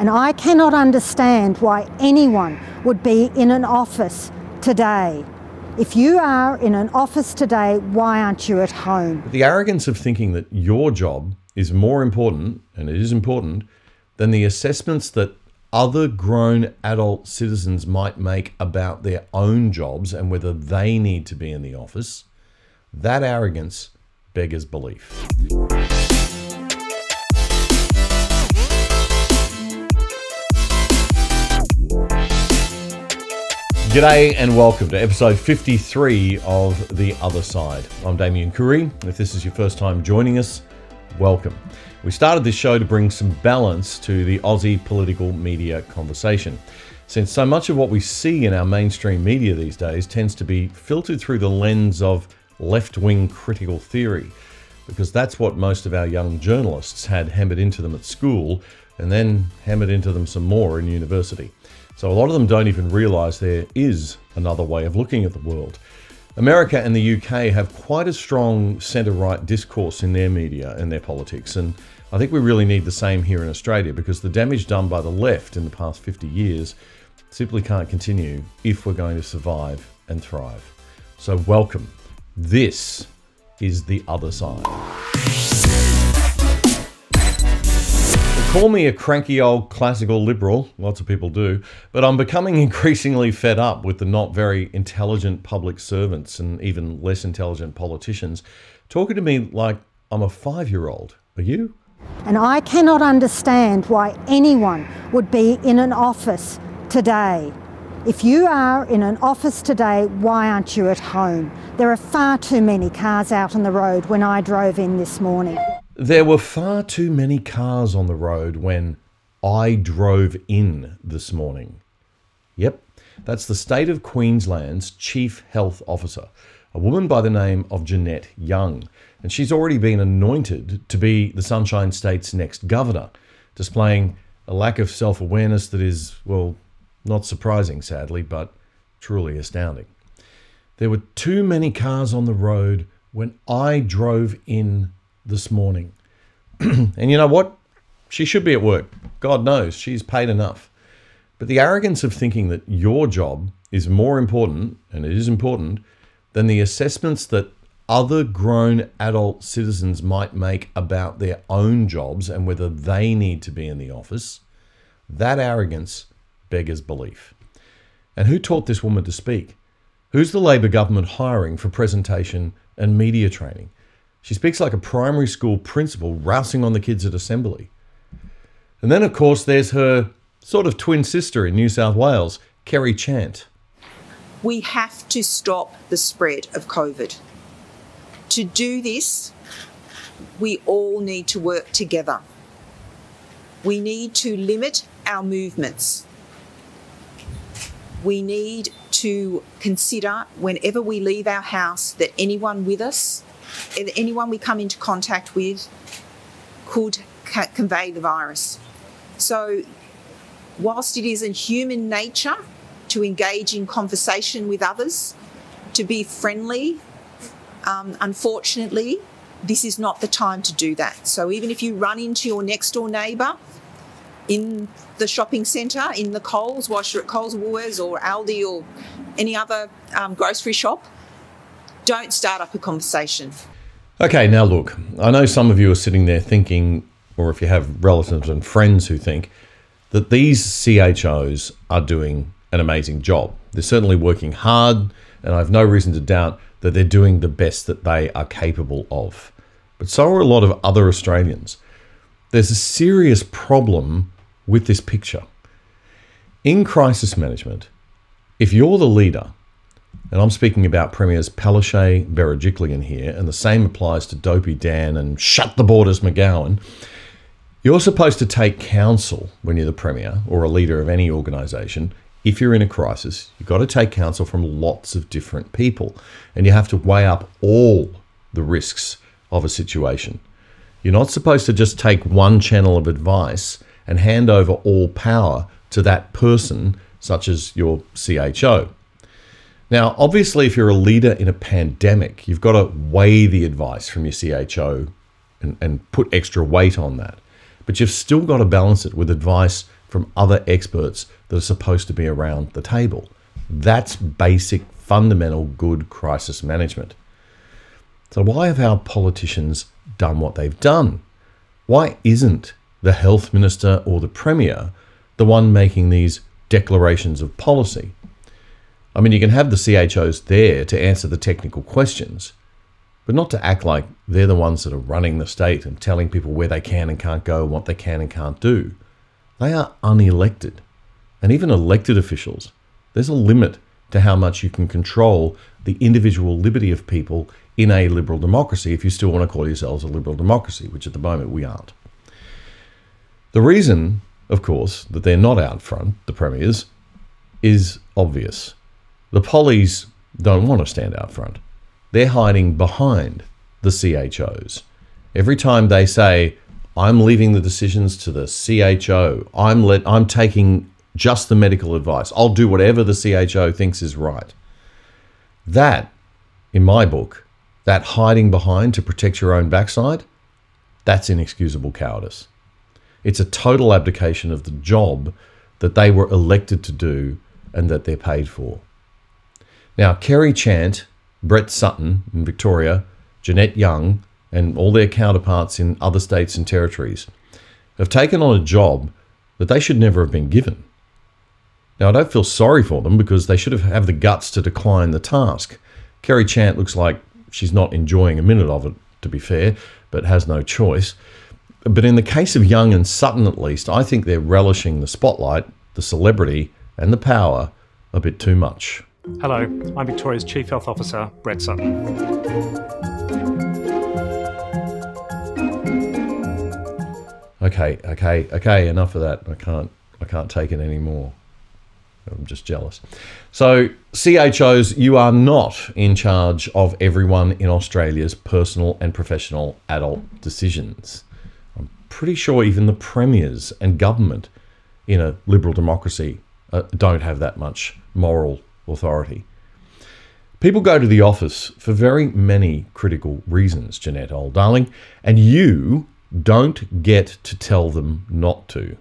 And I cannot understand why anyone would be in an office today. If you are in an office today, why aren't you at home? The arrogance of thinking that your job is more important, and it is important, than the assessments that other grown adult citizens might make about their own jobs and whether they need to be in the office, that arrogance beggars belief. G'day and welcome to episode 53 of The Other Side. I'm Damien Curry. If this is your first time joining us, welcome. We started this show to bring some balance to the Aussie political media conversation, since so much of what we see in our mainstream media these days tends to be filtered through the lens of left-wing critical theory, because that's what most of our young journalists had hammered into them at school and then hammered into them some more in university. So a lot of them don't even realise there is another way of looking at the world. America and the UK have quite a strong centre-right discourse in their media and their politics, and I think we really need the same here in Australia, because the damage done by the left in the past 50 years simply can't continue if we're going to survive and thrive. So welcome. This is The Other Side. Call me a cranky old classical liberal, lots of people do, but I'm becoming increasingly fed up with the not very intelligent public servants and even less intelligent politicians talking to me like I'm a 5-year-old. Are you? And I cannot understand why anyone would be in an office today. If you are in an office today, why aren't you at home? There are far too many cars out on the road when I drove in this morning. There were far too many cars on the road when I drove in this morning. Yep, that's the state of Queensland's Chief Health Officer, a woman by the name of Jeanette Young. And she's already been anointed to be the Sunshine State's next governor, displaying a lack of self-awareness that is, well, not surprising, sadly, but truly astounding. There were too many cars on the road when I drove in this morning. And you know what? She should be at work. God knows, she's paid enough. But the arrogance of thinking that your job is more important, and it is important, than the assessments that other grown adult citizens might make about their own jobs and whether they need to be in the office, that arrogance beggars belief. And who taught this woman to speak? Who's the Labor government hiring for presentation and media training? She speaks like a primary school principal rousing on the kids at assembly. And then, of course, there's her sort of twin sister in New South Wales, Kerry Chant. We have to stop the spread of COVID. To do this, we all need to work together. We need to limit our movements. We need to consider whenever we leave our house that anyone with us, anyone we come into contact with, could convey the virus. So whilst it is in human nature to engage in conversation with others, to be friendly, unfortunately, this is not the time to do that. So even if you run into your next door neighbour in the shopping centre, in the Coles, whilst you're at Coles, Woolworths or Aldi or any other grocery shop, don't start up a conversation. Okay, now look, I know some of you are sitting there thinking, or if you have relatives and friends who think, that these CHOs are doing an amazing job. They're certainly working hard, and I have no reason to doubt that they're doing the best that they are capable of. But so are a lot of other Australians. There's a serious problem with this picture. In crisis management, if you're the leader, and I'm speaking about Premiers Palaszczuk, Berejiklian here, and the same applies to Dopey Dan and Shut the Borders McGowan, you're supposed to take counsel when you're the Premier or a leader of any organisation. If you're in a crisis, you've got to take counsel from lots of different people, and you have to weigh up all the risks of a situation. You're not supposed to just take one channel of advice and hand over all power to that person, such as your CHO. Now, obviously, if you're a leader in a pandemic, you've got to weigh the advice from your CHO and put extra weight on that. But you've still got to balance it with advice from other experts that are supposed to be around the table. That's basic, fundamental good crisis management. So why have our politicians done what they've done? Why isn't the health minister or the premier the one making these declarations of policy? I mean, you can have the CHOs there to answer the technical questions, but not to act like they're the ones that are running the state and telling people where they can and can't go, what they can and can't do. They are unelected. And even elected officials, there's a limit to how much you can control the individual liberty of people in a liberal democracy if you still want to call yourselves a liberal democracy, which at the moment we aren't. The reason, of course, that they're not out front, the premiers, is obvious. The pollies don't want to stand out front. They're hiding behind the CHOs. Every time they say, I'm leaving the decisions to the CHO, I'm taking just the medical advice, I'll do whatever the CHO thinks is right. That, in my book, that hiding behind to protect your own backside, that's inexcusable cowardice. It's a total abdication of the job that they were elected to do and that they're paid for. Now, Kerry Chant, Brett Sutton in Victoria, Jeanette Young, and all their counterparts in other states and territories have taken on a job that they should never have been given. Now, I don't feel sorry for them because they should have the guts to decline the task. Kerry Chant looks like she's not enjoying a minute of it, to be fair, but has no choice. But in the case of Young and Sutton, at least, I think they're relishing the spotlight, the celebrity, and the power a bit too much. Hello, I'm Victoria's Chief Health Officer, Brett Sutton. Okay, enough of that. I can't take it anymore. I'm just jealous. So, CHOs, you are not in charge of everyone in Australia's personal and professional adult decisions. I'm pretty sure even the premiers and government in a liberal democracy don't have that much moral authority. People go to the office for very many critical reasons, Jeanette, old darling, and you don't get to tell them not to.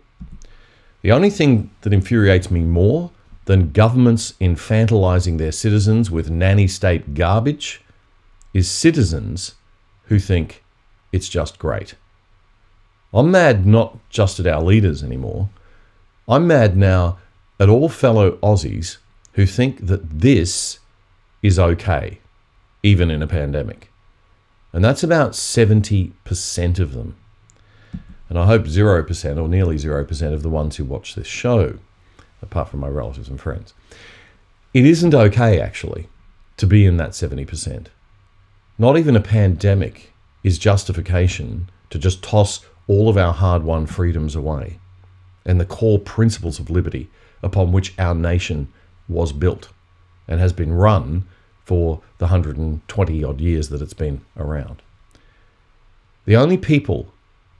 The only thing that infuriates me more than governments infantilizing their citizens with nanny-state garbage is citizens who think it's just great. I'm mad not just at our leaders anymore. I'm mad now at all fellow Aussies who think that this is okay, even in a pandemic. And that's about 70% of them. And I hope 0% or nearly 0% of the ones who watch this show, apart from my relatives and friends. It isn't okay, actually, to be in that 70%. Not even a pandemic is justification to just toss all of our hard-won freedoms away and the core principles of liberty upon which our nation was built and has been run for the 120-odd years that it's been around. The only people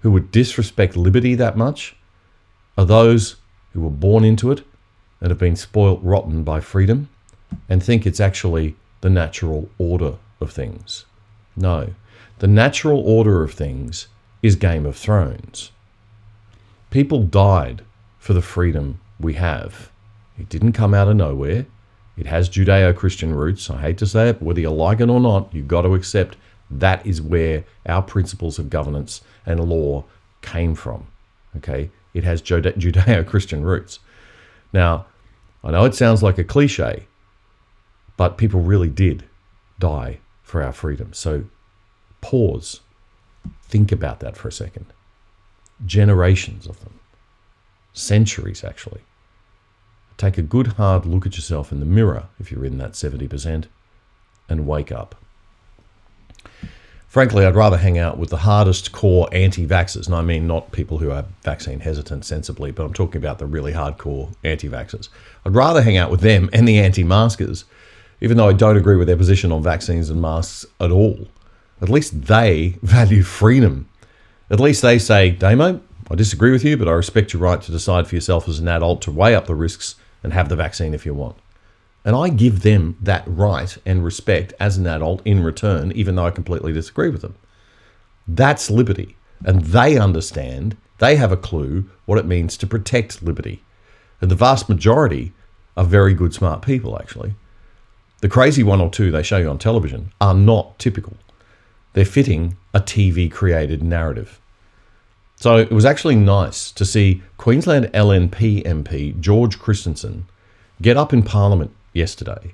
who would disrespect liberty that much are those who were born into it and have been spoilt rotten by freedom and think it's actually the natural order of things. No, the natural order of things is Game of Thrones. People died for the freedom we have. It didn't come out of nowhere. It has Judeo-Christian roots. I hate to say it, but whether you like it or not, you've got to accept that is where our principles of governance and law came from. Okay? It has Judeo-Christian roots. Now, I know it sounds like a cliche, but people really did die for our freedom. So pause. Think about that for a second. Generations of them. Centuries, actually. Take a good hard look at yourself in the mirror if you're in that 70% and wake up. Frankly, I'd rather hang out with the hardest core anti-vaxxers, and I mean not people who are vaccine hesitant sensibly, but I'm talking about the really hardcore anti-vaxxers. I'd rather hang out with them and the anti-maskers, even though I don't agree with their position on vaccines and masks at all. At least they value freedom. At least they say, Damo, I disagree with you, but I respect your right to decide for yourself as an adult to weigh up the risks and have the vaccine if you want. And I give them that right and respect as an adult in return, even though I completely disagree with them. That's liberty. And they understand They have a clue what it means to protect liberty. And the vast majority are very good, smart people, actually. The crazy one or two they show you on television are not typical. They're fitting a TV-created narrative. So it was actually nice to see Queensland LNP MP George Christensen get up in Parliament yesterday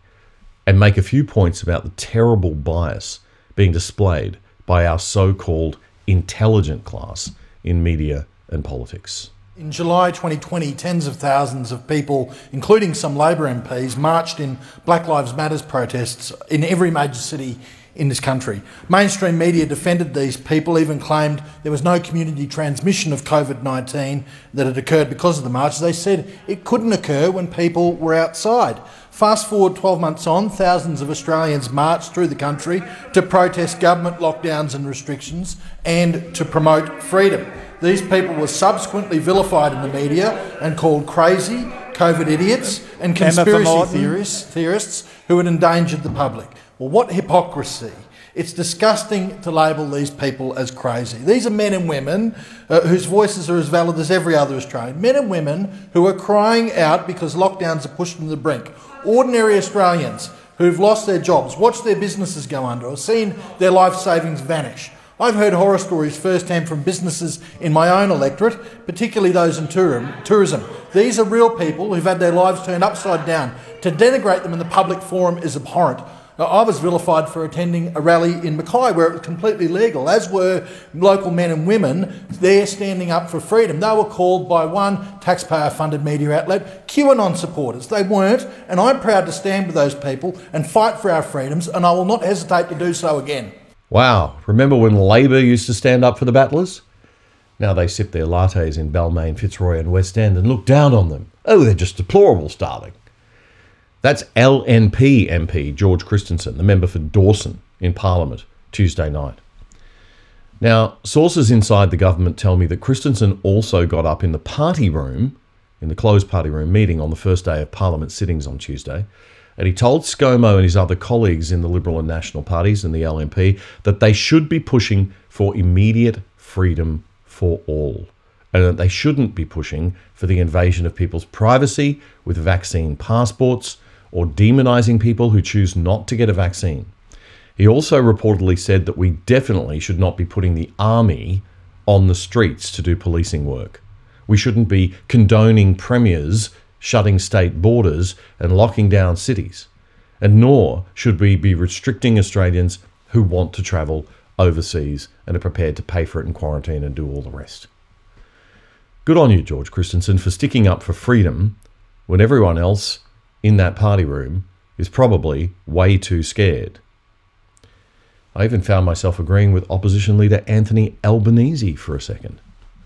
and make a few points about the terrible bias being displayed by our so-called intelligent class in media and politics. In July 2020, tens of thousands of people, including some Labor MPs, marched in Black Lives Matter protests in every major city in this country. Mainstream media defended these people, even claimed there was no community transmission of COVID-19 that had occurred because of the marches. They said it couldn't occur when people were outside. Fast forward 12 months on, thousands of Australians marched through the country to protest government lockdowns and restrictions and to promote freedom. These people were subsequently vilified in the media and called crazy, COVID idiots and conspiracy theorists who had endangered the public. Well, what hypocrisy. It's disgusting to label these people as crazy. These are men and women whose voices are as valid as every other Australian. Men and women who are crying out because lockdowns are pushed them to the brink. Ordinary Australians who've lost their jobs, watched their businesses go under, or seen their life savings vanish. I've heard horror stories firsthand from businesses in my own electorate, particularly those in tourism. These are real people who've had their lives turned upside down. To denigrate them in the public forum is abhorrent. I was vilified for attending a rally in Mackay where it was completely legal, as were local men and women there standing up for freedom. They were called by one taxpayer-funded media outlet QAnon supporters. They weren't, and I'm proud to stand with those people and fight for our freedoms, and I will not hesitate to do so again. Wow, remember when Labor used to stand up for the battlers? Now they sip their lattes in Balmain, Fitzroy and West End and look down on them. Oh, they're just deplorables, darling. That's LNP MP George Christensen, the member for Dawson in Parliament, Tuesday night. Now, sources inside the government tell me that Christensen also got up in the party room, in the closed party room meeting on the first day of Parliament sittings on Tuesday, and he told Scomo and his other colleagues in the Liberal and National parties and the LNP that they should be pushing for immediate freedom for all, and that they shouldn't be pushing for the invasion of people's privacy with vaccine passports or demonising people who choose not to get a vaccine. He also reportedly said that we definitely should not be putting the army on the streets to do policing work. We shouldn't be condoning premiers shutting state borders and locking down cities. And nor should we be restricting Australians who want to travel overseas and are prepared to pay for it in quarantine and do all the rest. Good on you, George Christensen, for sticking up for freedom when everyone else in that party room is probably way too scared. I even found myself agreeing with opposition leader Anthony Albanese for a second.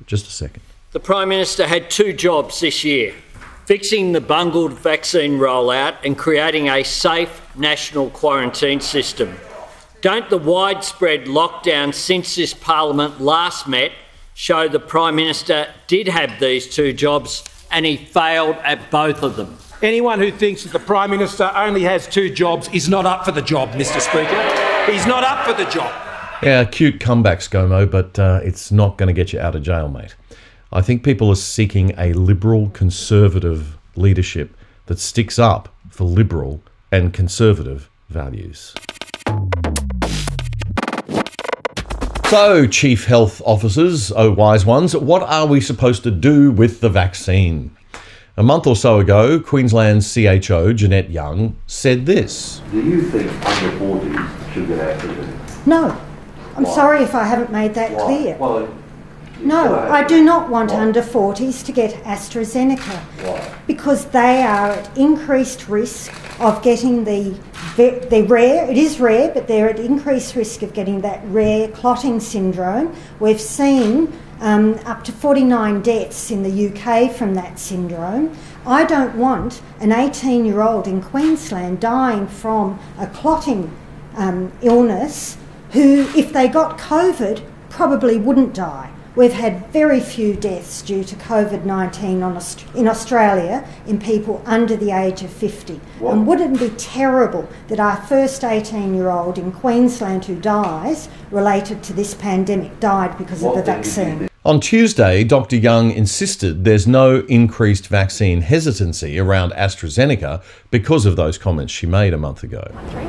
Just a second. The Prime Minister had two jobs this year: fixing the bungled vaccine rollout and creating a safe national quarantine system. Don't the widespread lockdown since this Parliament last met show the Prime Minister did have these two jobs and he failed at both of them? Anyone who thinks that the Prime Minister only has two jobs is not up for the job, Mr Speaker. He's not up for the job. Yeah, cute comeback, Scomo, but it's not going to get you out of jail, mate. I think people are seeking a liberal conservative leadership that sticks up for liberal and conservative values. So, Chief Health Officers, oh wise ones, what are we supposed to do with the vaccine? A month or so ago, Queensland's CHO, Jeanette Young, said this. Do you think under 40s should get AstraZeneca? No. I'm sorry if I haven't made that clear. No, I do not want under 40s to get AstraZeneca. Why? Because they are at increased risk of getting the rare, it is rare, but they're at increased risk of getting that rare clotting syndrome. We've seen up to 49 deaths in the UK from that syndrome. I don't want an 18-year-old in Queensland dying from a clotting illness who, if they got COVID, probably wouldn't die. We've had very few deaths due to COVID-19 in Australia in people under the age of 50. What? And wouldn't it be terrible that our first 18-year-old in Queensland who dies related to this pandemic died because of the vaccine? On Tuesday, Dr. Young insisted there's no increased vaccine hesitancy around AstraZeneca because of those comments she made a month ago.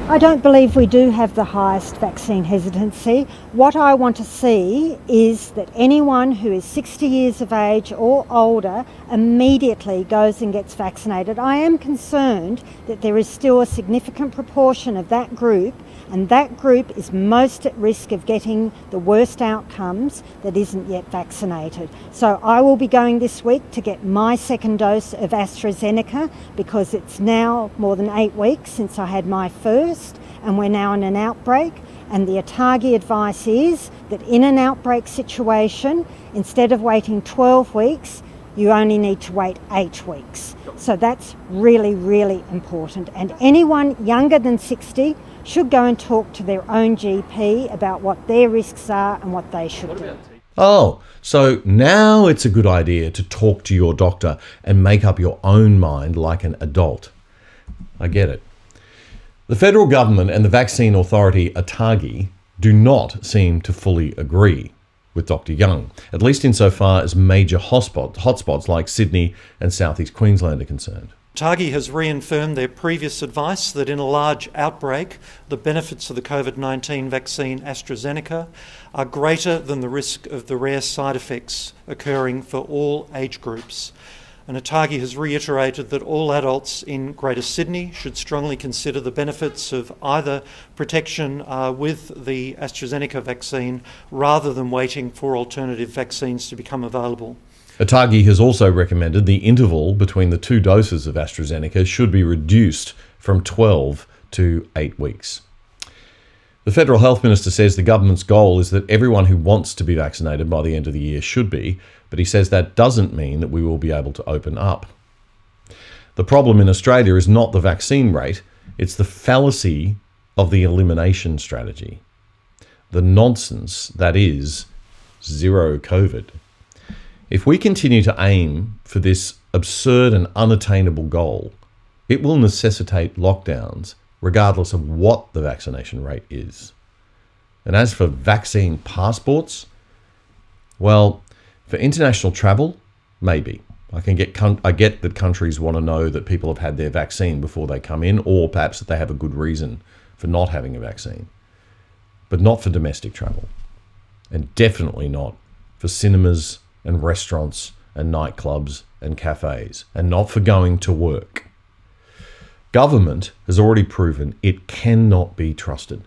I don't believe we do have the highest vaccine hesitancy. What I want to see is that anyone who is 60 years of age or older immediately goes and gets vaccinated. I am concerned that there is still a significant proportion of that group, and that group is most at risk of getting the worst outcomes that isn't yet vaccinated. So I will be going this week to get my second dose of AstraZeneca because it's now more than 8 weeks since I had my first, and we're now in an outbreak. And the ATAGI advice is that in an outbreak situation, instead of waiting 12 weeks, you only need to wait 8 weeks. So that's really, really important. And anyone younger than 60 should go and talk to their own GP about what their risks are and what they should do. Oh, so now it's a good idea to talk to your doctor and make up your own mind like an adult. I get it. The federal government and the vaccine authority ATAGI do not seem to fully agree with Dr. Young, at least insofar as major hotspots like Sydney and southeast Queensland are concerned. ATAGI has reaffirmed their previous advice that in a large outbreak, the benefits of the COVID-19 vaccine AstraZeneca are greater than the risk of the rare side effects occurring for all age groups. And ATAGI has reiterated that all adults in Greater Sydney should strongly consider the benefits of either protection with the AstraZeneca vaccine rather than waiting for alternative vaccines to become available. ATAGI has also recommended the interval between the 2 doses of AstraZeneca should be reduced from 12 to 8 weeks. The Federal Health Minister says the government's goal is that everyone who wants to be vaccinated by the end of the year should be, but he says that doesn't mean that we will be able to open up. The problem in Australia is not the vaccine rate, it's the fallacy of the elimination strategy. The nonsense that is zero COVID. If we continue to aim for this absurd and unattainable goal, it will necessitate lockdowns regardless of what the vaccination rate is. And as for vaccine passports, well, for international travel, maybe. I get that countries want to know that people have had their vaccine before they come in, or perhaps that they have a good reason for not having a vaccine. But not for domestic travel. And definitely not for cinemas and restaurants and nightclubs and cafes, and not for going to work. Government has already proven it cannot be trusted.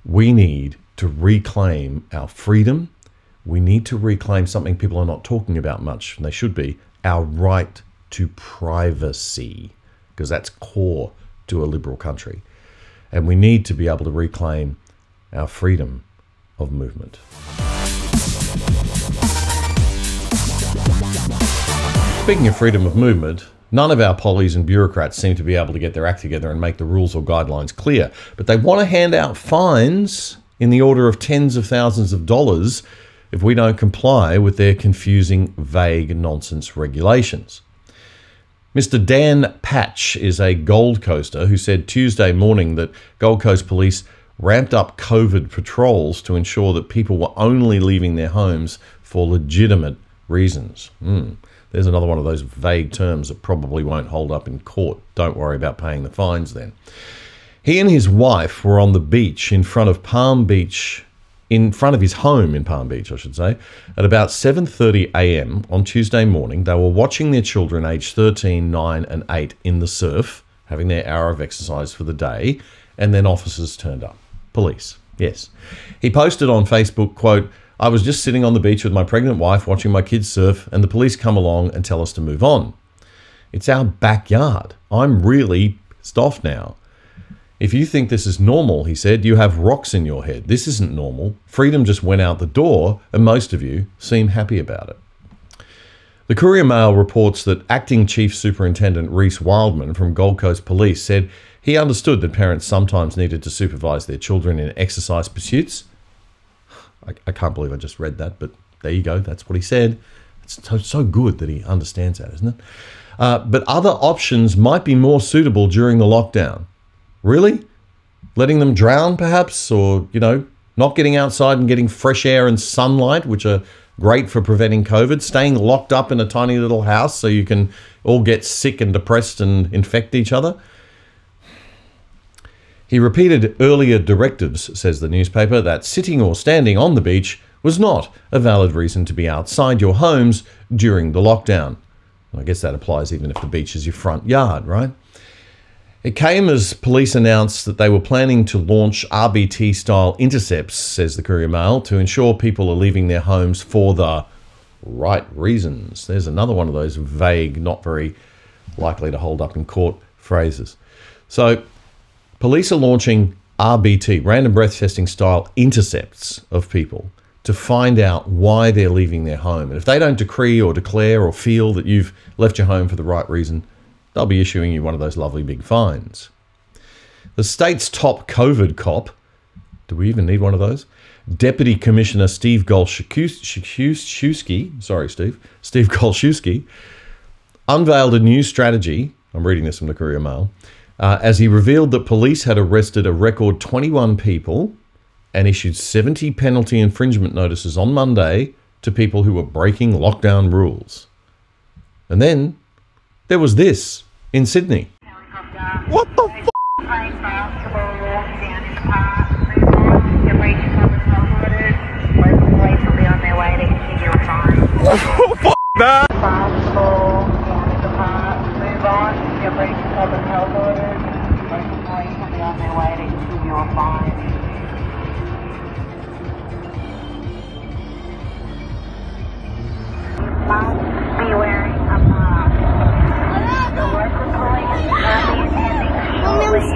We need to reclaim our freedom. We need to reclaim something people are not talking about much, and they should be, our right to privacy, because that's core to a liberal country. And we need to be able to reclaim our freedom of movement. Speaking of freedom of movement, none of our pollies and bureaucrats seem to be able to get their act together and make the rules or guidelines clear, but they want to hand out fines in the order of tens of thousands of dollars if we don't comply with their confusing, vague nonsense regulations. Mr. Dan Patch is a Gold Coaster who said Tuesday morning that Gold Coast Police ramped up COVID patrols to ensure that people were only leaving their homes for legitimate reasons. There's another one of those vague terms that probably won't hold up in court. Don't worry about paying the fines then. He and his wife were on the beach in front of his home in Palm Beach, I should say, at about 7:30 a.m. on Tuesday morning. They were watching their children aged 13, 9 and 8 in the surf, having their hour of exercise for the day, and then officers turned up. Police, yes. He posted on Facebook, quote, "I was just sitting on the beach with my pregnant wife watching my kids surf, and the police come along and tell us to move on. It's our backyard. I'm really pissed off now. If you think this is normal," he said, "you have rocks in your head. This isn't normal. Freedom just went out the door, and most of you seem happy about it." The Courier Mail reports that Acting Chief Superintendent Reece Wildman from Gold Coast Police said he understood that parents sometimes needed to supervise their children in exercise pursuits. I can't believe I just read that, but there you go. That's what he said. It's so good that he understands that, isn't it? But other options might be more suitable during the lockdown. Really? Letting them drown, perhaps? Or, not getting outside and getting fresh air and sunlight, which are great for preventing COVID, staying locked up in a tiny little house so you can all get sick and depressed and infect each other? He repeated earlier directives, says the newspaper, that sitting or standing on the beach was not a valid reason to be outside your homes during the lockdown. I guess that applies even if the beach is your front yard, right? It came as police announced that they were planning to launch RBT-style intercepts, says the Courier Mail, to ensure people are leaving their homes for the right reasons. There's another one of those vague, not very likely to hold up in court phrases. So police are launching RBT, random breath testing style intercepts of people to find out why they're leaving their home. And if they don't decree or declare or feel that you've left your home for the right reason, they'll be issuing you one of those lovely big fines. The state's top COVID cop, do we even need one of those? Deputy Commissioner Steve Golszewski, unveiled a new strategy, I'm reading this from the Courier Mail, as he revealed that police had arrested a record 21 people and issued 70 penalty infringement notices on Monday to people who were breaking lockdown rules. And then there was this in Sydney. What the f***? Be wearing a mask. The local police will be attending shortly,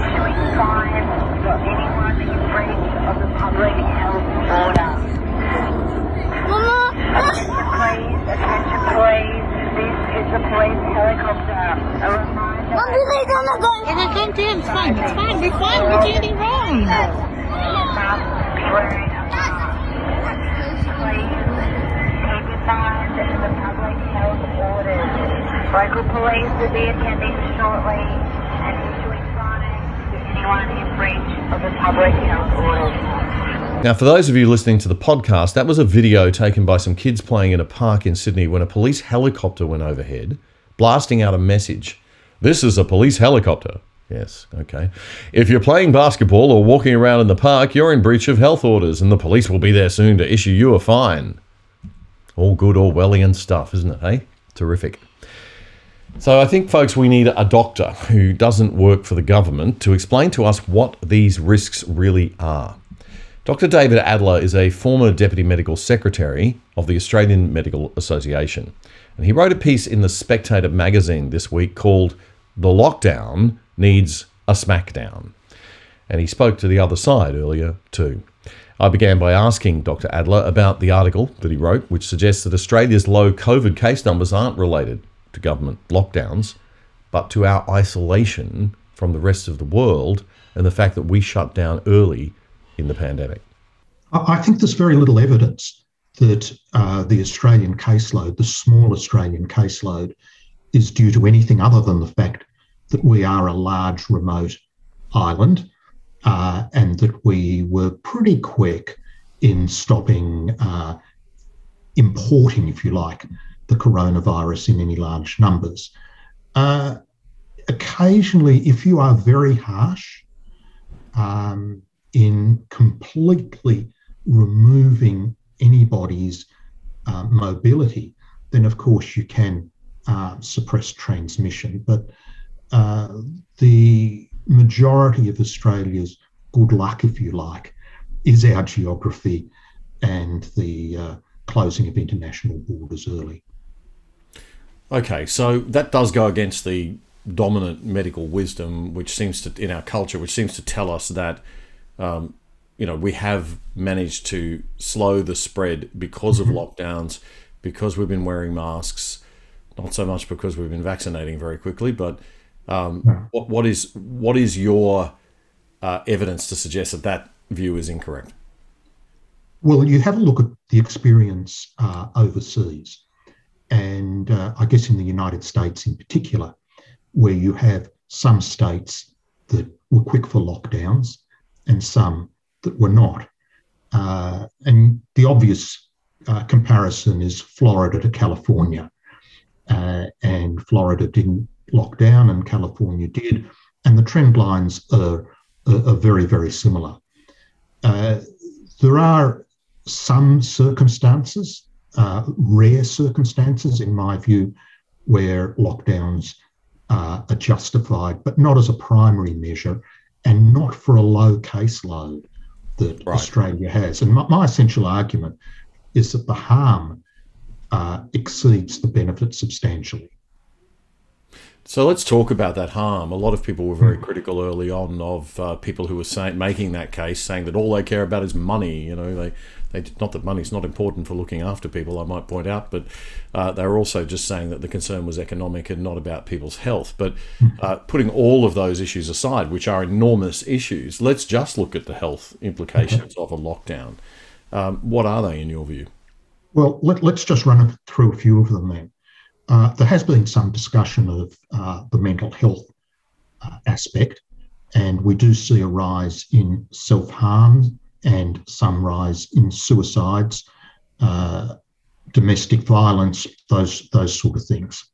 issuing fines for anyone in breach of the public health order. Attention please, this is the police helicopter. A reminder... It's fine, we're fine, we're doing anything wrong. Must be wearing a mask. Please keep in mind the public health orders. Local police will be attending shortly and issuing fines to anyone in breach of the public health orders. Now, for those of you listening to the podcast, that was a video taken by some kids playing in a park in Sydney when a police helicopter went overhead, blasting out a message. This is a police helicopter. Yes, okay. If you're playing basketball or walking around in the park, you're in breach of health orders and the police will be there soon to issue you a fine. All good Orwellian stuff, isn't it, hey? Terrific. So I think, folks, we need a doctor who doesn't work for the government to explain to us what these risks really are. Dr. David Adler is a former Deputy Medical Secretary of the Australian Medical Association. And he wrote a piece in the Spectator magazine this week called "The Lockdown Needs a Smackdown." And he spoke to the other side earlier too. I began by asking Dr. Adler about the article that he wrote, which suggests that Australia's low COVID case numbers aren't related to government lockdowns, but to our isolation from the rest of the world and the fact that we shut down early in the pandemic. I think there's very little evidence that the Australian caseload, the small Australian caseload, is due to anything other than the fact that we are a large remote island and that we were pretty quick in stopping importing, if you like, the coronavirus in any large numbers. Occasionally, if you are very harsh in completely removing anybody's mobility, then of course you can suppress transmission. But the majority of Australia's good luck, if you like, is our geography and the closing of international borders early. Okay, so that does go against the dominant medical wisdom, which seems to, in our culture, which seems to tell us that, we have managed to slow the spread because of lockdowns, because we've been wearing masks, not so much because we've been vaccinating very quickly. But what is your evidence to suggest that that view is incorrect? Well, you have a look at the experience overseas. And I guess in the United States in particular, where you have some states that were quick for lockdowns and some that were not. And the obvious comparison is Florida to California. And Florida didn't lock down and California did. And the trend lines are very, very similar. There are some circumstances, rare circumstances in my view, where lockdowns are justified, but not as a primary measure and not for a low caseload that Australia has. And my essential argument is that the harm exceeds the benefit substantially. So let's talk about that harm. A lot of people were very critical early on of people who were making that case, saying that all they care about is money. You know, they not that money's not important for looking after people, I might point out, but they were also just saying that the concern was economic and not about people's health. But putting all of those issues aside, which are enormous issues, let's just look at the health implications of a lockdown. What are they in your view? Well, let's just run through a few of them then. There has been some discussion of the mental health aspect, and we do see a rise in self-harm and some rise in suicides, domestic violence, those sort of things.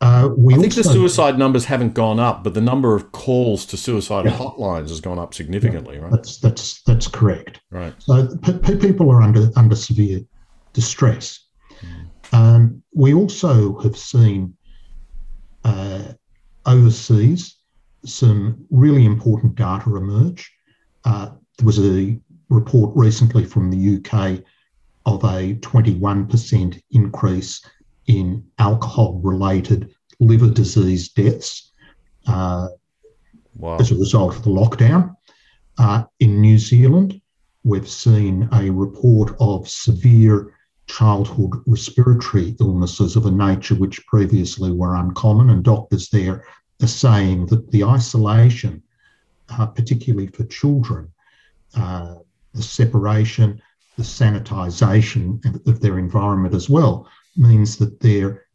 I think the suicide numbers haven't gone up, but the number of calls to suicide hotlines has gone up significantly, right? That's correct. Right. So people are under severe distress. We also have seen overseas some really important data emerge. There was a report recently from the UK of a 21% increase in alcohol-related liver disease deaths as a result of the lockdown. In New Zealand, we've seen a report of severe childhood respiratory illnesses of a nature which previously were uncommon, and doctors there are saying that the isolation, particularly for children, the separation, the sanitisation of their environment as well, means that their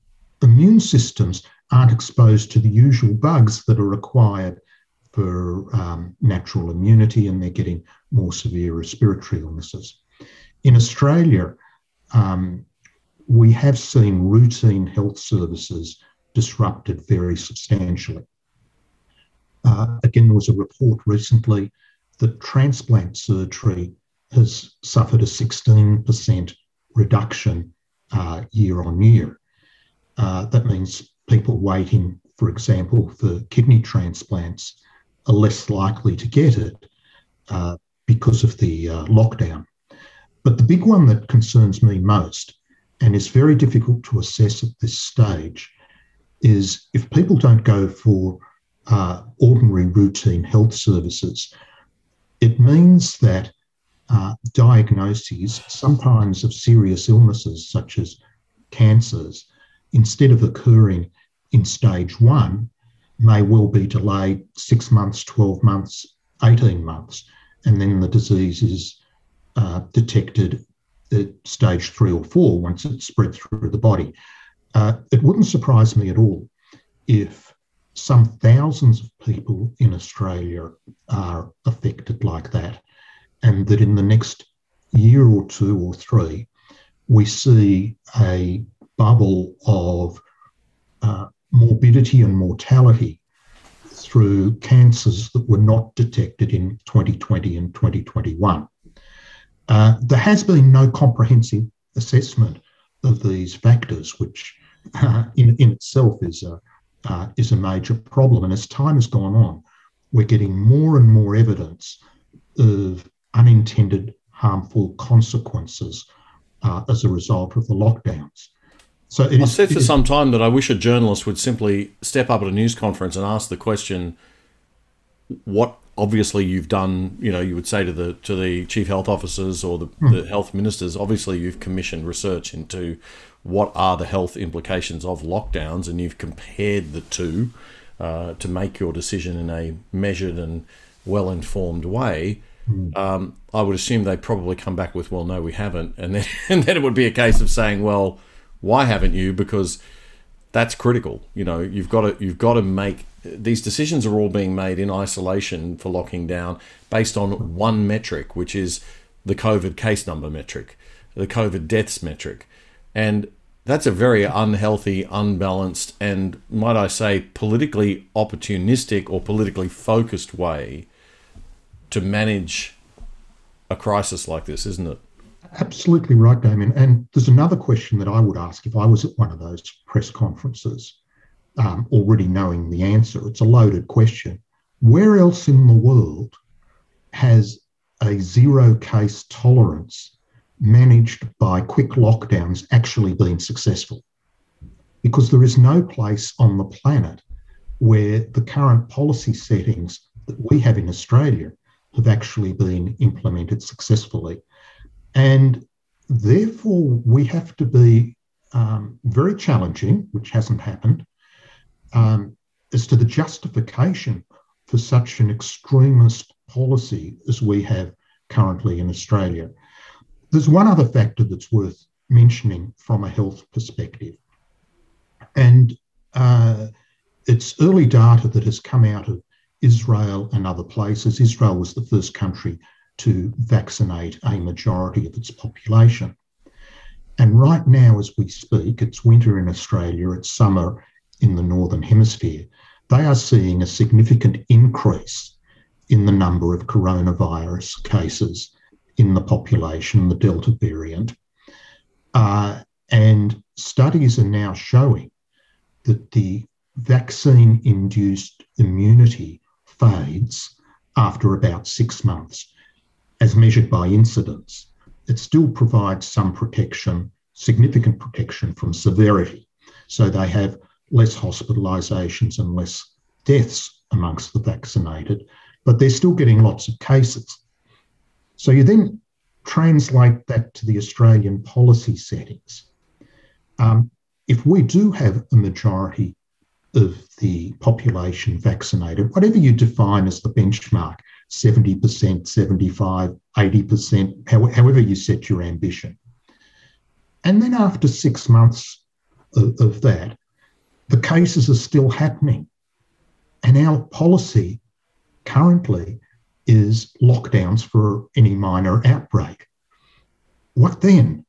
immune systems aren't exposed to the usual bugs that are required for natural immunity, and they're getting more severe respiratory illnesses. In Australia, we have seen routine health services disrupted very substantially. Again, there was a report recently that transplant surgery has suffered a 16% reduction year on year. That means people waiting, for example, for kidney transplants are less likely to get it because of the lockdown. But the big one that concerns me most, and is very difficult to assess at this stage, is if people don't go for ordinary routine health services, it means that diagnoses, sometimes of serious illnesses such as cancers, instead of occurring in stage 1, may well be delayed 6 months, 12 months, 18 months, and then the disease is detected at stage 3 or 4 once it's spread through the body. It wouldn't surprise me at all if some thousands of people in Australia are affected like that, and that in the next year or 2 or 3, we see a bubble of morbidity and mortality through cancers that were not detected in 2020 and 2021. There has been no comprehensive assessment of these factors, which in itself is a major problem. And as time has gone on, we're getting more and more evidence of unintended harmful consequences as a result of the lockdowns. So I've said for some time that I wish a journalist would simply step up at a news conference and ask the question, what obviously you've done, you know, you would say to the chief health officers or the health ministers, obviously you've commissioned research into what are the health implications of lockdowns, and you've compared the two to make your decision in a measured and well-informed way. I would assume they'd probably come back with, well, no, we haven't. And then it would be a case of saying, well, why haven't you? Because that's critical. You know, you've got to make these decisions are all being made in isolation for locking down based on one metric, which is the COVID case number metric. the COVID deaths metric. And that's a very unhealthy, unbalanced, and might I say, politically opportunistic or politically focused way to manage a crisis like this, isn't it? Absolutely right, Damien. And there's another question that I would ask if I was at one of those press conferences, already knowing the answer. It's a loaded question. Where else in the world has a zero case tolerance managed by quick lockdowns actually been successful? Because there is no place on the planet where the current policy settings that we have in Australia have actually been implemented successfully. And therefore, we have to be very challenging, which hasn't happened, as to the justification for such an extremist policy as we have currently in Australia. There's one other factor that's worth mentioning from a health perspective, and it's early data that has come out of Israel and other places. Israel was the first country to vaccinate a majority of its population. And right now, as we speak, it's winter in Australia, it's summer in the Northern Hemisphere. They are seeing a significant increase in the number of coronavirus cases in the population, the Delta variant. And studies are now showing that the vaccine-induced immunity fades after about 6 months, as measured by incidence. It still provides some protection, significant protection from severity. So they have less hospitalisations and less deaths amongst the vaccinated, but they're still getting lots of cases. So you then translate that to the Australian policy settings. If we do have a majority of the population vaccinated, whatever you define as the benchmark, 70%, 75, 80%, however you set your ambition. And then after 6 months of that, the cases are still happening. And our policy currently is lockdowns for any minor outbreak. What then?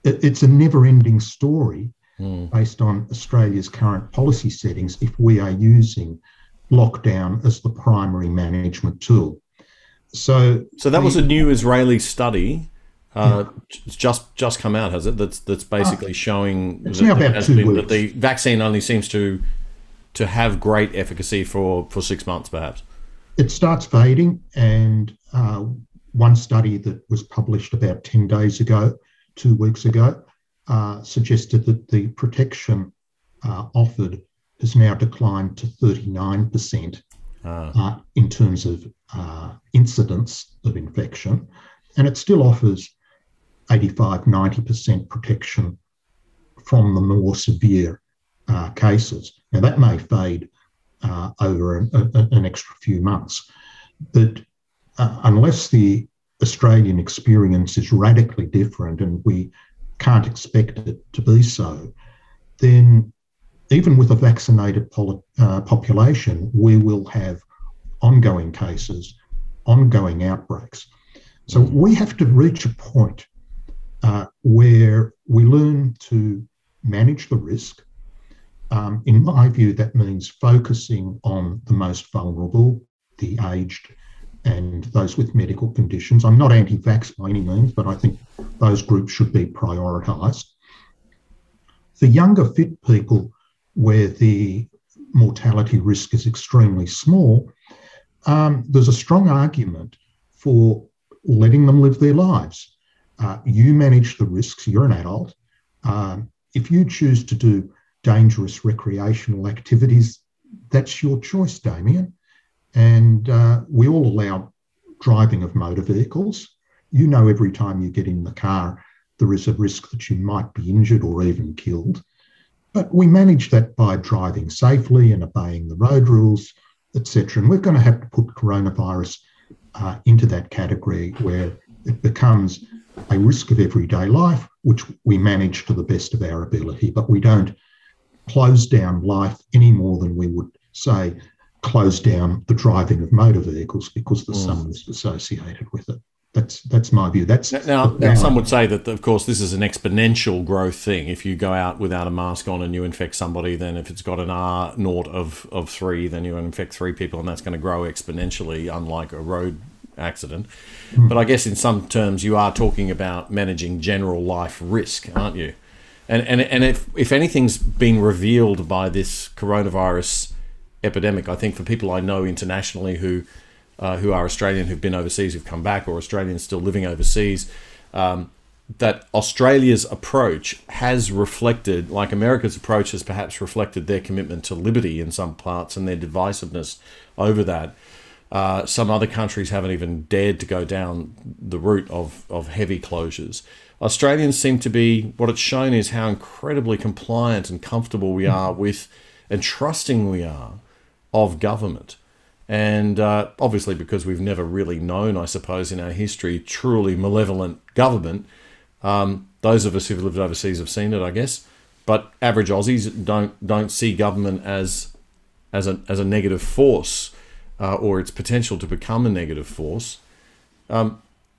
It's a never-ending story based on Australia's current policy settings if we are using lockdown as the primary management tool. So that was a new Israeli study. It's just come out, has it? That's basically showing it's now about 2 weeks. That the vaccine only seems to have great efficacy for 6 months, perhaps. It starts fading, and one study that was published about 10 days ago, 2 weeks ago, suggested that the protection offered has now declined to 39% in terms of incidence of infection, and it still offers 85, 90% protection from the more severe cases. Now, that may fade over an extra few months, but unless the Australian experience is radically different, and we can't expect it to be so, then even with a vaccinated population, we will have ongoing cases, ongoing outbreaks. So we have to reach a point where we learn to manage the risk. In my view, that means focusing on the most vulnerable, the aged, and those with medical conditions. I'm not anti-vax by any means, but I think those groups should be prioritised. For younger, fit people, where the mortality risk is extremely small, there's a strong argument for letting them live their lives. You manage the risks, you're an adult. If you choose to do dangerous recreational activities, that's your choice, Damien. And we all allow driving of motor vehicles. You know, every time you get in the car, there is a risk that you might be injured or even killed. But we manage that by driving safely and obeying the road rules, etc. And we're going to have to put coronavirus into that category where it becomes a risk of everyday life, which we manage to the best of our ability, but we don't close down life any more than we would, say, close down the driving of motor vehicles because there's some risk associated with it. That's my view. Now, some would say that, of course, this is an exponential growth thing. If you go out without a mask on and you infect somebody, then if it's got an R naught of 3, then you infect 3 people, and that's going to grow exponentially, unlike a road accident. But I guess in some terms, you are talking about managing general life risk, aren't you? And if anything's been revealed by this coronavirus epidemic, I think for people I know internationally who are Australian, who've been overseas, who've come back, or Australians still living overseas, that Australia's approach has reflected, like America's approach has perhaps reflected their commitment to liberty in some parts and their divisiveness over that. Some other countries haven't even dared to go down the route of heavy closures. Australians seem to be, what it's shown is how incredibly compliant and comfortable we are with and trusting we are of government. And obviously because we've never really known, I suppose, in our history, truly malevolent government. Those of us who've lived overseas have seen it, I guess. But average Aussies don't see government as a negative force or its potential to become a negative force.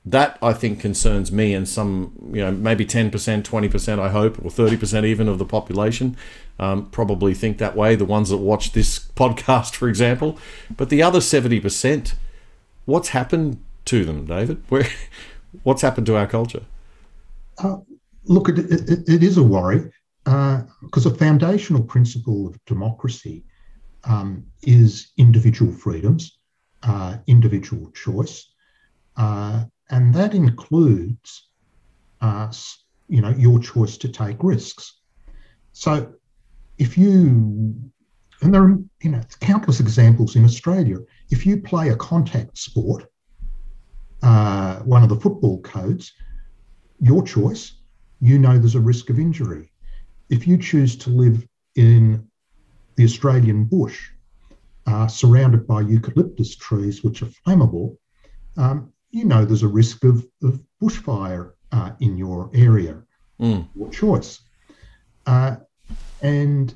That, I think, concerns me and some, maybe 10%, 20%, I hope, or 30% even of the population probably think that way, the ones that watch this podcast, for example. But the other 70%, what's happened to them, David? What's happened to our culture? Look, it is a worry because a foundational principle of democracy is individual freedoms, individual choice. And that includes, your choice to take risks. So if and there are, countless examples in Australia. If you play a contact sport, one of the football codes, your choice, there's a risk of injury. If you choose to live in the Australian bush, surrounded by eucalyptus trees, which are flammable, there's a risk of bushfire in your area, your choice. And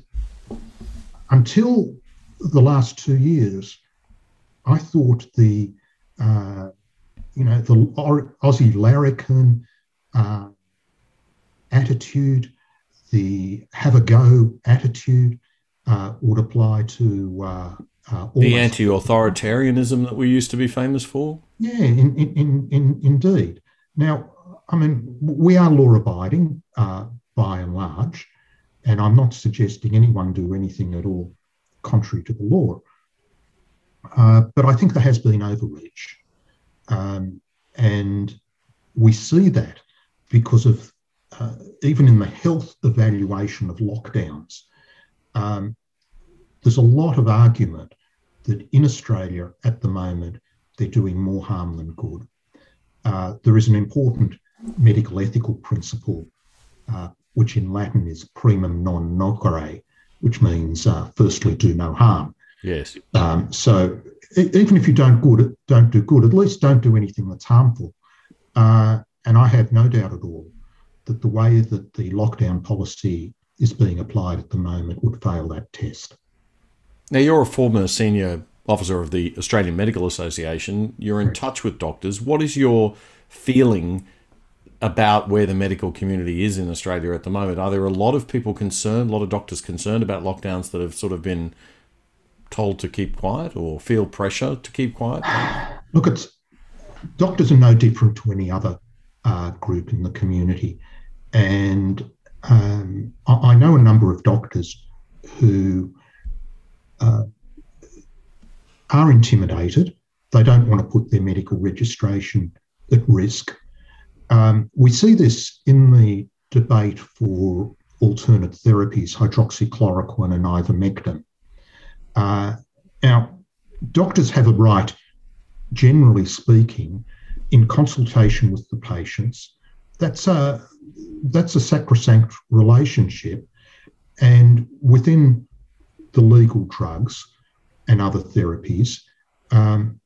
until the last 2 years, I thought the Aussie larrikin attitude, the have a go attitude would apply to the anti-authoritarianism that we used to be famous for. Yeah, indeed. Now, we are law-abiding by and large, and I'm not suggesting anyone do anything at all contrary to the law. But I think there has been overreach. And we see that because of, even in the health evaluation of lockdowns, there's a lot of argument that in Australia at the moment, they're doing more harm than good. There is an important medical ethical principle, which in Latin is primum non nocere, which means firstly, do no harm. Yes. So even if you don't do good, at least don't do anything that's harmful. And I have no doubt at all that the way that the lockdown policy is being applied at the moment would fail that test. Now, you're a former senior officer of the Australian Medical Association. You're in touch with doctors. What is your feeling about where the medical community is in Australia at the moment? Are there a lot of people concerned, a lot of doctors concerned about lockdowns that have sort of been told to keep quiet or feel pressure to keep quiet? Look, doctors are no different to any other group in the community. And I know a number of doctors who are intimidated. They don't want to put their medical registration at risk. We see this in the debate for alternate therapies, hydroxychloroquine and ivermectin. Now, doctors have a right, generally speaking, in consultation with the patients. That's a sacrosanct relationship, and within the legal drugs and other therapies,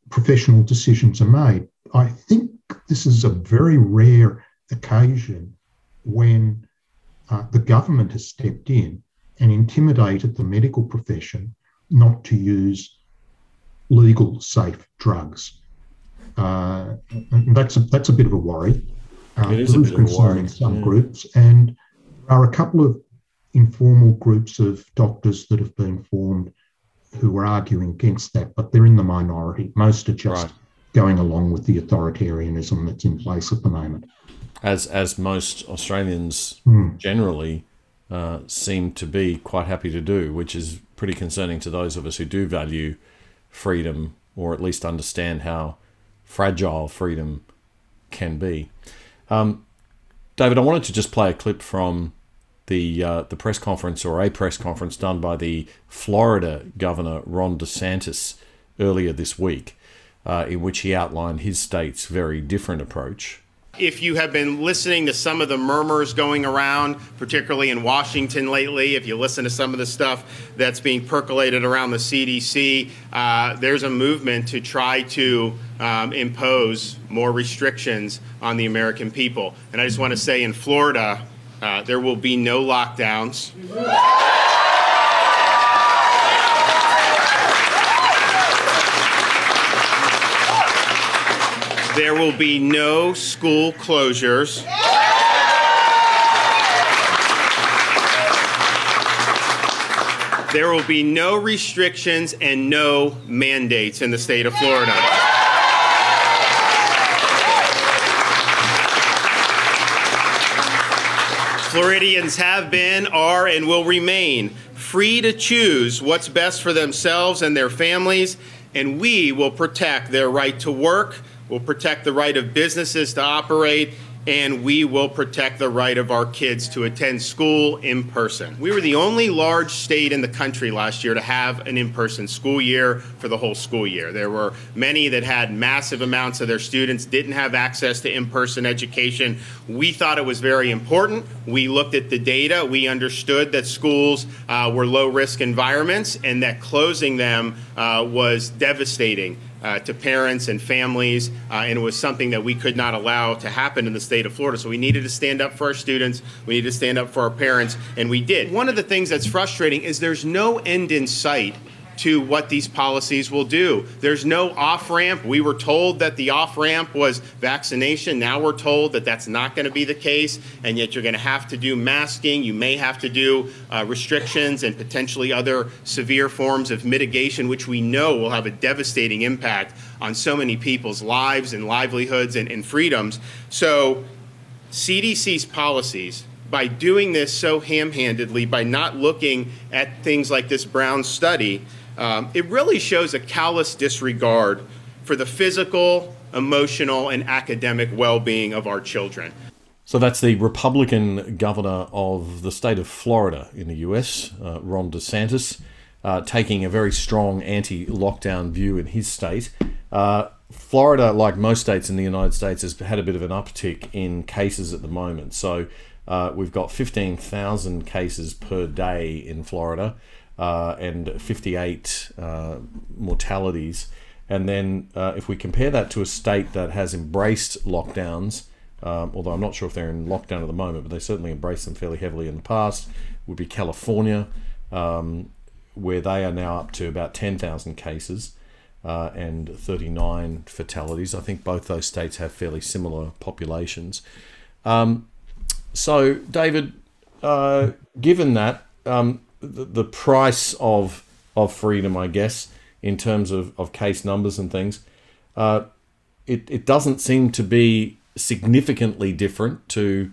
professional decisions are made. I think this is a very rare occasion when the government has stepped in and intimidated the medical profession not to use legal, safe drugs. And that's a bit of a worry. It is a bit of a worry in some groups, and there are a couple of informal groups of doctors that have been formed who are arguing against that, but they're in the minority. Most are just going along with the authoritarianism that's in place at the moment. As most Australians generally seem to be quite happy to do, which is pretty concerning to those of us who do value freedom, or at least understand how fragile freedom can be. David, I wanted to just play a clip from the press conference, or a press conference done by the Florida Governor Ron DeSantis earlier this week, in which he outlined his state's very different approach. If you have been listening to some of the murmurs going around, particularly in Washington lately, if you listen to some of the stuff that's being percolated around the CDC, there's a movement to try to impose more restrictions on the American people. And I just want to say, in Florida, there will be no lockdowns. There will be no school closures. There will be no restrictions and no mandates in the state of Florida. Floridians have been, are, and will remain free to choose what's best for themselves and their families, and we will protect their right to work. We'll protect the right of businesses to operate, and we will protect the right of our kids to attend school in person. We were the only large state in the country last year to have an in-person school year for the whole school year. There were many that had massive amounts of their students didn't have access to in-person education. We thought it was very important. We looked at the data. We understood that schools were low-risk environments and that closing them was devastating to parents and families, and it was something that we could not allow to happen in the state of Florida. So we needed to stand up for our students, we needed to stand up for our parents, and we did. One of the things that's frustrating is there's no end in sight to what these policies will do. There's no off-ramp. We were told that the off-ramp was vaccination. Now we're told that that's not going to be the case, and yet you're going to have to do masking. You may have to do restrictions and potentially other severe forms of mitigation, which we know will have a devastating impact on so many people's lives and livelihoods and freedoms. So CDC's policies, by doing this so ham-handedly, by not looking at things like this Brown study, it really shows a callous disregard for the physical, emotional, and academic well-being of our children. So that's the Republican governor of the state of Florida in the US, Ron DeSantis, taking a very strong anti-lockdown view in his state. Florida, like most states in the United States, has had a bit of an uptick in cases at the moment. So we've got 15,000 cases per day in Florida, and 58 mortalities. And then if we compare that to a state that has embraced lockdowns, although I'm not sure if they're in lockdown at the moment, but they certainly embraced them fairly heavily in the past, would be California, where they are now up to about 10,000 cases and 39 fatalities. I think both those states have fairly similar populations. So, David, given that, the price of freedom, I guess, in terms of case numbers and things, it doesn't seem to be significantly different to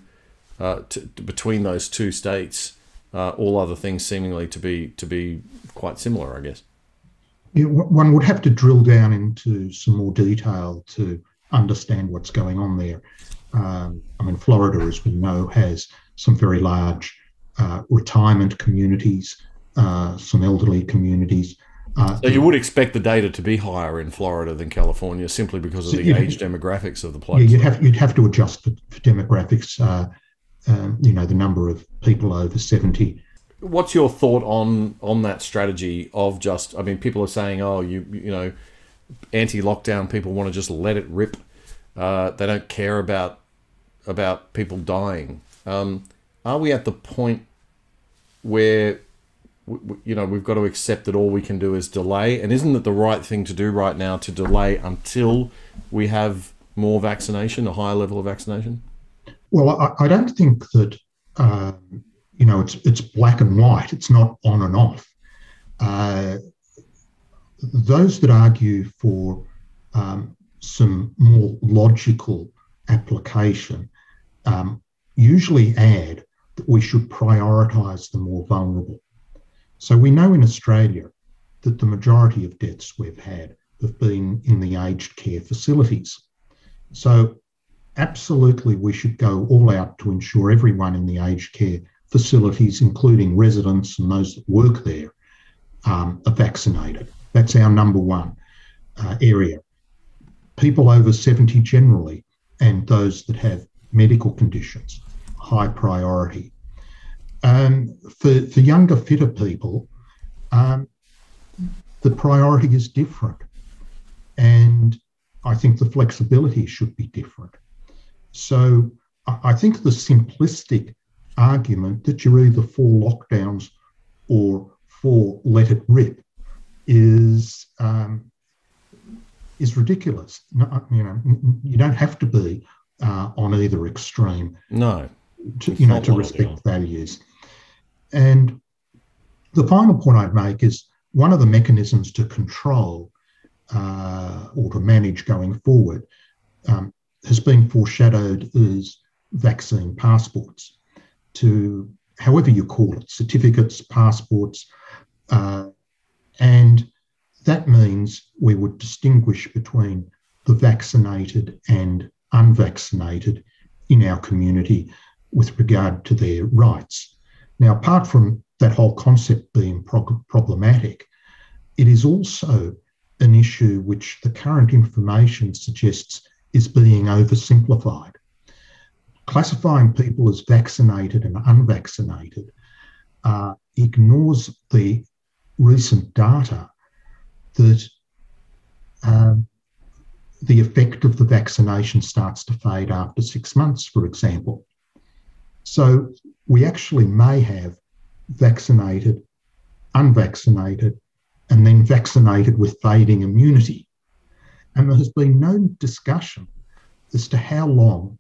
between those two states. All other things seemingly to be quite similar, I guess. Yeah, one would have to drill down into some more detail to understand what's going on there. I mean, Florida, as we know, has some very large retirement communities, some elderly communities. So you would expect the data to be higher in Florida than California simply because of the age demographics of the place. Yeah, you'd have to adjust for demographics. You know, the number of people over 70. What's your thought on that strategy of just? I mean, people are saying, oh, you know, anti-lockdown people want to just let it rip. They don't care about people dying. Are we at the point where we've got to accept that all we can do is delay. And isn't it the right thing to do right now to delay until we have more vaccination, a higher level of vaccination? Well, I don't think that, it's black and white. It's not on and off. Those that argue for some more logical application usually add that we should prioritise the more vulnerable. So we know in Australia that the majority of deaths we've had have been in the aged care facilities. So absolutely we should go all out to ensure everyone in the aged care facilities, including residents and those that work there, are vaccinated. That's our number one area. People over 70 generally, and those that have medical conditions, high priority. For younger, fitter people, the priority is different. And I think the flexibility should be different. So I think the simplistic argument that you're either for lockdowns or for let it rip is ridiculous. No, you don't have to be on either extreme. No. To respect values. And the final point I'd make is one of the mechanisms to control or to manage going forward has been foreshadowed as vaccine passports, to however you call it, certificates, passports, and that means we would distinguish between the vaccinated and unvaccinated in our community with regard to their rights. Now, apart from that whole concept being problematic, it is also an issue which the current information suggests is being oversimplified. Classifying people as vaccinated and unvaccinated ignores the recent data that the effect of the vaccination starts to fade after 6 months, for example. So we actually may have vaccinated, unvaccinated, and then vaccinated with fading immunity. And there has been no discussion as to how long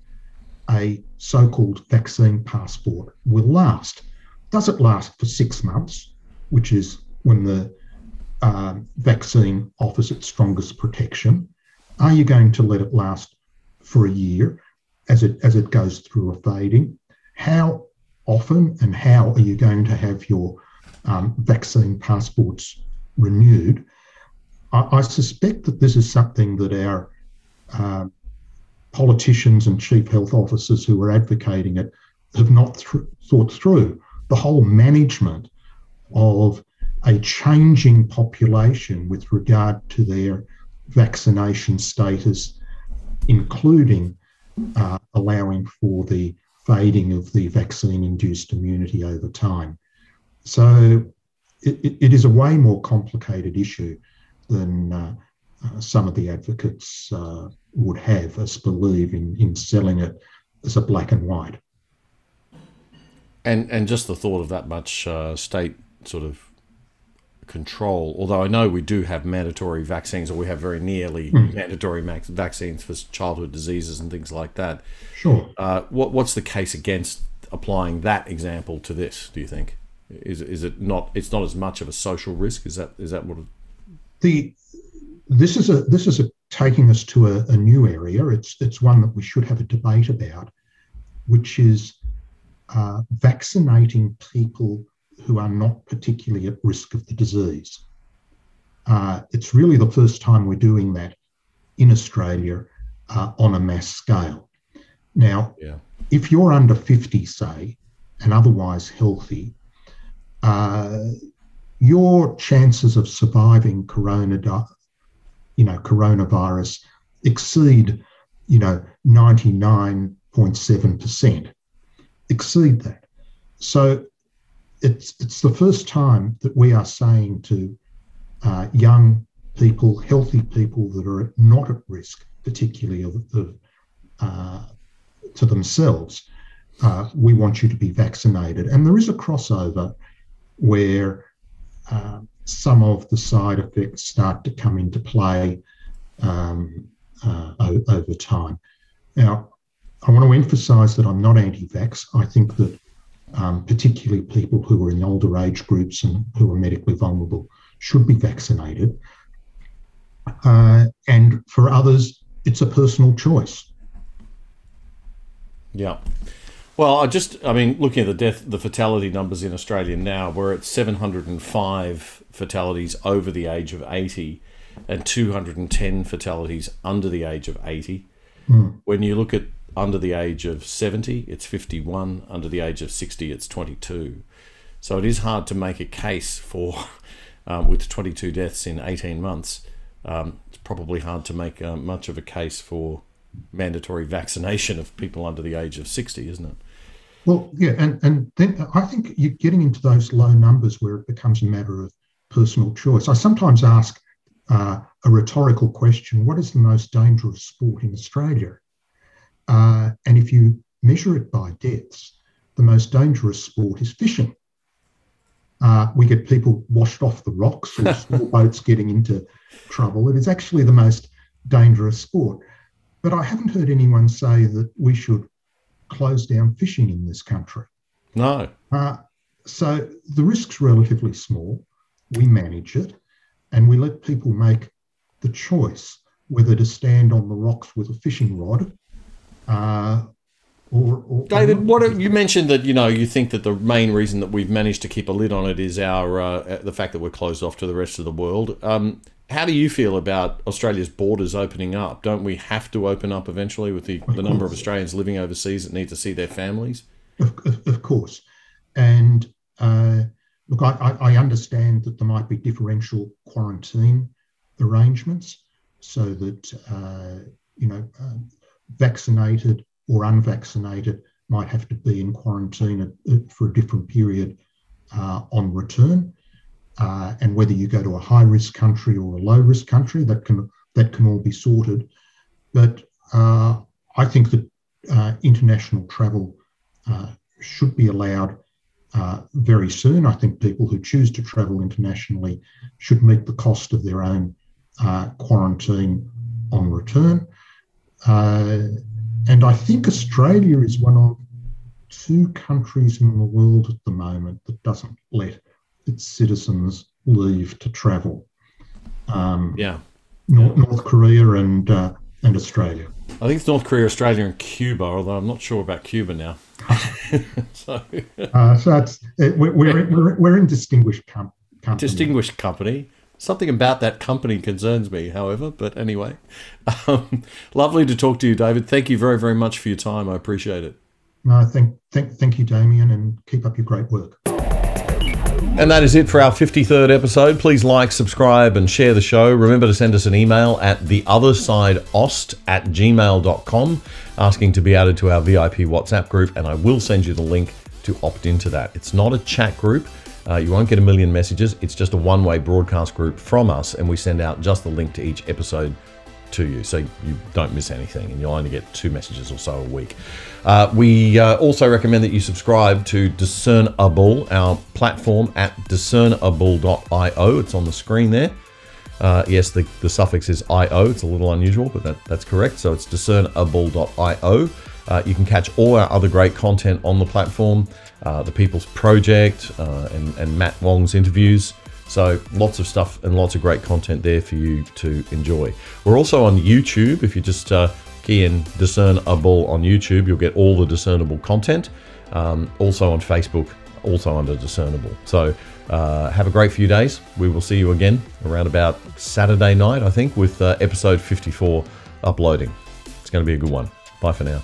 a so-called vaccine passport will last. Does it last for 6 months, which is when the vaccine offers its strongest protection? Are you going to let it last for a year as it goes through a fading? How often and how are you going to have your vaccine passports renewed? I suspect that this is something that our politicians and chief health officers who are advocating it have not thought through. The whole management of a changing population with regard to their vaccination status, including allowing for the fading of the vaccine-induced immunity over time. So it is a way more complicated issue than some of the advocates would have us believe in selling it as a black and white. And just the thought of that much state sort of control, although I know we do have mandatory vaccines, or we have very nearly mandatory vaccines for childhood diseases and things like that. Sure. What's the case against applying that example to this, do you think? Is it not? It's not as much of a social risk. Is that what? This is taking us to a new area. It's one that we should have a debate about, which is vaccinating people who are not particularly at risk of the disease. It's really the first time we're doing that in Australia on a mass scale. Now, if you're under 50, say, and otherwise healthy, your chances of surviving coronavirus exceed, 99.7%. Exceed that. So it's the first time that we are saying to young people, healthy people that are not at risk, particularly to themselves, we want you to be vaccinated. And there is a crossover where some of the side effects start to come into play over time. Now, I want to emphasise that I'm not anti-vax. I think that particularly people who are in older age groups and who are medically vulnerable should be vaccinated. And for others, it's a personal choice. Yeah. Well, I mean, looking at the fatality numbers in Australia now, we're at 705 fatalities over the age of 80 and 210 fatalities under the age of 80. When you look at under the age of 70, it's 51. Under the age of 60, it's 22. So it is hard to make a case for, with 22 deaths in 18 months, it's probably hard to make much of a case for mandatory vaccination of people under the age of 60, isn't it? Well, yeah, and then I think you're getting into those low numbers where it becomes a matter of personal choice. I sometimes ask a rhetorical question: what is the most dangerous sport in Australia? And if you measure it by deaths, the most dangerous sport is fishing. We get people washed off the rocks or small boats getting into trouble. It is actually the most dangerous sport. But I haven't heard anyone say that we should close down fishing in this country. No. So the risk's relatively small. We manage it, and we let people make the choice whether to stand on the rocks with a fishing rod or David, you mentioned that you think that the main reason that we've managed to keep a lid on it is the fact that we're closed off to the rest of the world. How do you feel about Australia's borders opening up? Don't we have to open up eventually with the number of Australians living overseas that need to see their families? Of course. And look, I understand that there might be differential quarantine arrangements so that, vaccinated or unvaccinated might have to be in quarantine for a different period on return. And whether you go to a high-risk country or a low-risk country, that can all be sorted. But I think that international travel should be allowed very soon. I think people who choose to travel internationally should meet the cost of their own quarantine on return. And I think Australia is one of 2 countries in the world at the moment that doesn't let its citizens leave to travel. North Korea and Australia. I think it's North Korea, Australia, and Cuba, although I'm not sure about Cuba now. So it's, we're in distinguished company. Distinguished company. Something about that company concerns me, however. But anyway, lovely to talk to you, David. Thank you very, very much for your time. I appreciate it. No, thank you, Damien, and keep up your great work. And that is it for our 53rd episode. Please like, subscribe, and share the show. Remember to send us an email at theothersideost@gmail.com asking to be added to our VIP WhatsApp group, and I will send you the link to opt into that. It's not a chat group. You won't get a million messages. It's just a one-way broadcast group from us, and we send out just the link to each episode to you, so you don't miss anything, and you'll only get 2 messages or so a week. We also recommend that you subscribe to Discernable, our platform at discernable.io. It's on the screen there. Yes, the suffix is io. It's a little unusual, but that's correct. So it's discernable.io. You can catch all our other great content on the platform, the People's Project and Matt Wong's interviews. So lots of stuff and lots of great content there for you to enjoy. We're also on YouTube. If you just key in Discernable on YouTube, you'll get all the Discernible content. Also on Facebook, also under Discernible. So have a great few days. We will see you again around about Saturday night, I think, with episode 54 uploading. It's going to be a good one. Bye for now.